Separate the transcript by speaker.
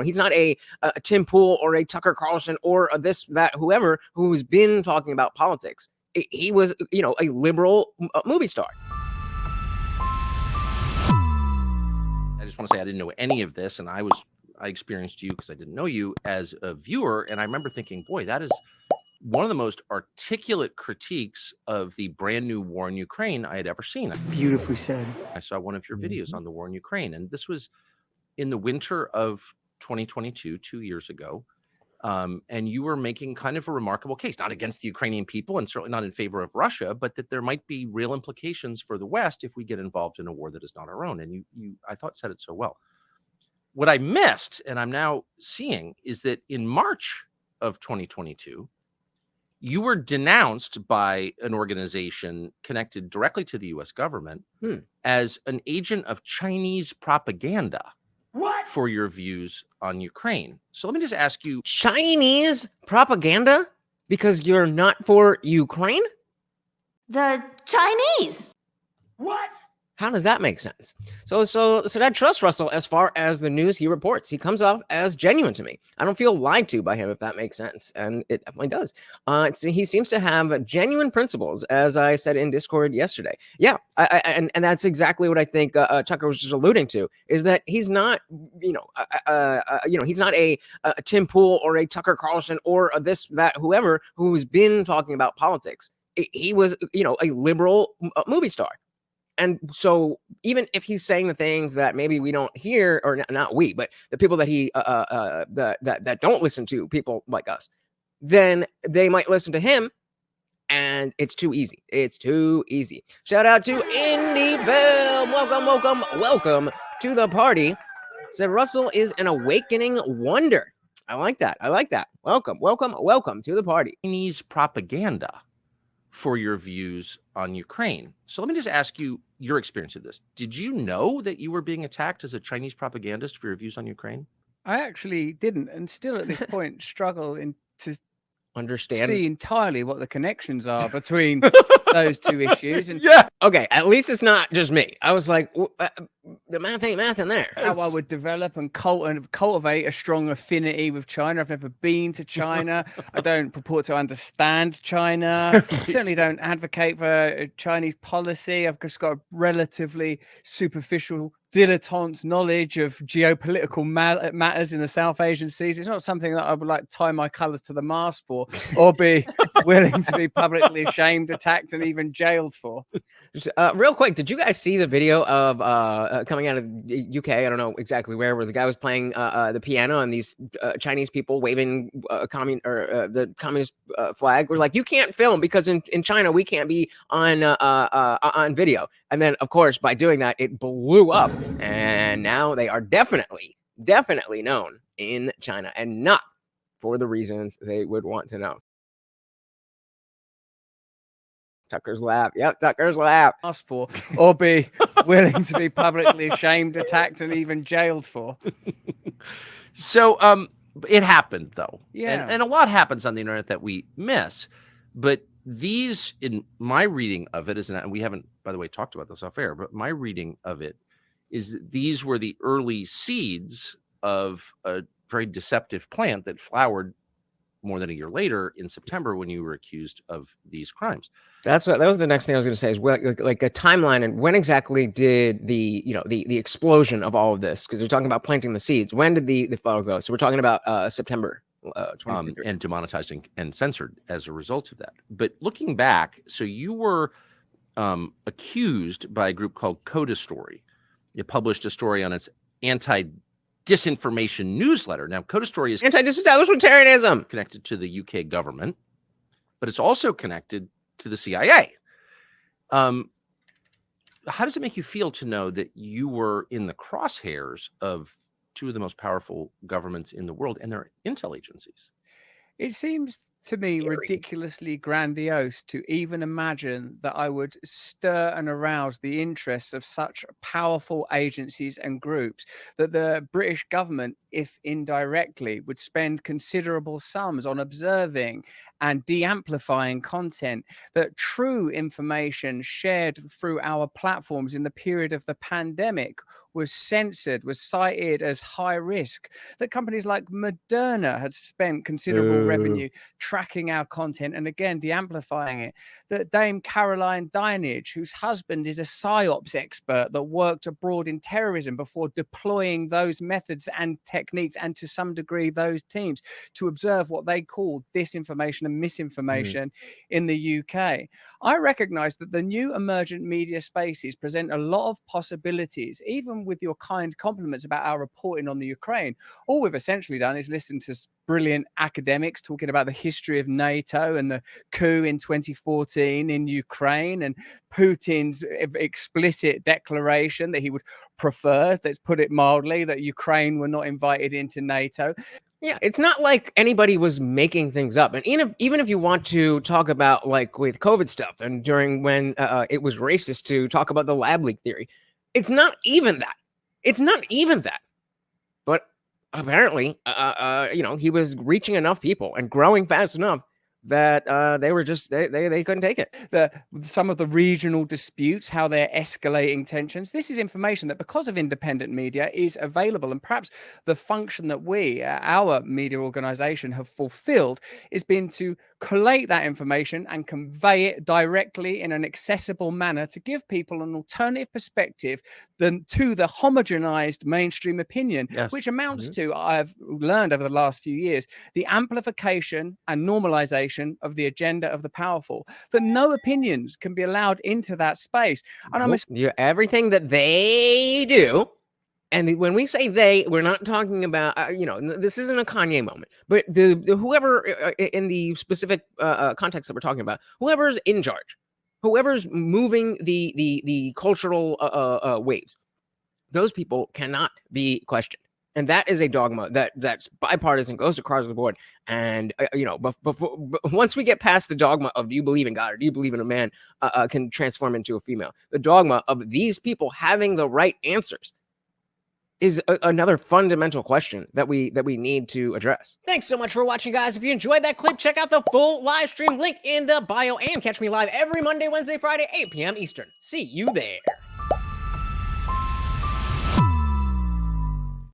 Speaker 1: He's not a Tim Pool or a Tucker Carlson or a this, that, whoever who's been talking about politics. He was, a liberal movie star.
Speaker 2: I just want to say I didn't know any of this, and I experienced you because I didn't know you as a viewer, and I remember thinking, boy, that is one of the most articulate critiques of the brand new war in Ukraine I had ever seen.
Speaker 3: Beautifully said.
Speaker 2: I saw one of your videos on the war in Ukraine, and this was in the winter of 2022, 2 years ago. And you were making kind of a remarkable case, not against the Ukrainian people and certainly not in favor of Russia, but that there might be real implications for the West if we get involved in a war that is not our own. And you I thought, said it so well. What I missed, and I'm now seeing, is that in March of 2022, you were denounced by an organization connected directly to the U.S. government as an agent of Chinese propaganda. What? For your views on Ukraine. So let me just ask you.
Speaker 1: Chinese propaganda? Because you're not for Ukraine?
Speaker 4: The Chinese.
Speaker 1: What? How does that make sense? So I trust Russell as far as the news he reports. He comes off as genuine to me. I don't feel lied to by him, if that makes sense. And it definitely does. He seems to have genuine principles, as I said in Discord yesterday. Yeah, and that's exactly what I think Tucker was just alluding to, is that he's not, he's not a Tim Pool or a Tucker Carlson or a this, that, whoever who's been talking about politics. He was, a liberal movie star. And so even if he's saying the things that maybe we don't hear, or not we, but the people that he that don't listen to people like us, then they might listen to him, and it's too easy. It's too easy. Shout out to Indie Film. Welcome to the party. Said Russell is an awakening wonder. I like that. Welcome to the party.
Speaker 2: Chinese propaganda for your views on Ukraine. So let me just ask you your experience of this. Did you know that you were being attacked as a Chinese propagandist for your views on Ukraine?
Speaker 3: I actually didn't, and still at this point struggle to
Speaker 1: understand,
Speaker 3: see entirely what the connections are between those two issues. And
Speaker 1: yeah, okay, at least it's not just me. I was like, the math ain't math in there.
Speaker 3: How I would develop and cultivate a strong affinity with China. I've never been to China. I don't purport to understand China. I certainly don't advocate for Chinese policy. I've just got a relatively superficial dilettante knowledge of geopolitical matters in the South Asian seas. It's not something that I would like tie my colours to the mast for, or be willing to be publicly shamed, attacked, and even jailed for.
Speaker 1: Real quick, did you guys see the video of coming out of the UK? I don't know exactly where the guy was playing the piano, and these Chinese people waving the communist flag were like, "You can't film because in China we can't be on video." And then, of course, by doing that, it blew up, and now they are definitely known in China, and not for the reasons they would want to know. Tucker's lap. Yep, Tucker's lap.
Speaker 3: Ask for, or be willing to be publicly shamed, attacked, and even jailed for.
Speaker 2: So it happened, though.
Speaker 3: Yeah.
Speaker 2: And a lot happens on the internet that we miss. But these, in my reading of it, and we haven't, by the way, talked about this off air, but my reading of it is that these were the early seeds of a very deceptive plant that flowered more than a year later in September when you were accused of these crimes.
Speaker 1: That was the next thing I was going to say, is like a timeline, and when exactly did the explosion of all of this, because you're talking about planting the seeds, when did the flower go? So we're talking about September 2023.
Speaker 2: And demonetized and censored as a result of that. But looking back, so you were accused by a group called Coda Story. It published a story on its anti-disinformation newsletter. Now, Coda Story is
Speaker 1: anti-disestablishmentarianism,
Speaker 2: connected to the UK government, but it's also connected to the CIA. How does it make you feel to know that you were in the crosshairs of two of the most powerful governments in the world and their intel agencies?
Speaker 3: It seems to me ridiculously grandiose to even imagine that I would stir and arouse the interests of such powerful agencies and groups, that the British government if indirectly, would spend considerable sums on observing and de-amplifying content, that true information shared through our platforms in the period of the pandemic was censored, was cited as high risk, that companies like Moderna had spent considerable revenue tracking our content and again de-amplifying it, that Dame Caroline Dinenage, whose husband is a psyops expert that worked abroad in terrorism before deploying those methods and techniques, and to some degree those teams, to observe what they called disinformation and misinformation in the UK. I recognize that the new emergent media spaces present a lot of possibilities, even with your kind compliments about our reporting on the Ukraine. All we've essentially done is listen to brilliant academics talking about the history of NATO and the coup in 2014 in Ukraine, and Putin's explicit declaration that he would prefer, let's put it mildly, that Ukraine were not invited into NATO.
Speaker 1: Yeah, it's not like anybody was making things up. And even if you want to talk about, like, with COVID stuff and during when it was racist to talk about the lab leak theory, it's not even that. It's not even that. But apparently, he was reaching enough people and growing fast enough that they were just they couldn't take it.
Speaker 3: Some of the regional disputes, how they're escalating tensions. This is information that, because of independent media, is available, and perhaps the function that we, our media organization, have fulfilled is been to collate that information and convey it directly in an accessible manner to give people an alternative perspective to the homogenized mainstream opinion, which amounts to, I've learned over the last few years, the amplification and normalization of the agenda of the powerful, that no opinions can be allowed into that space. And
Speaker 1: everything that they do. And when we say they, we're not talking about, this isn't a Kanye moment, but the whoever in the specific context that we're talking about, whoever's in charge, whoever's moving the cultural waves, those people cannot be questioned. And that is a dogma that's bipartisan, goes across the board. And, but once we get past the dogma of do you believe in God or do you believe in a man can transform into a female, the dogma of these people having the right answers is another fundamental question that we need to address. Thanks so much for watching, guys. If you enjoyed that clip, check out the full live stream link in the bio and catch me live every Monday, Wednesday, Friday, 8 p.m. Eastern. See you there.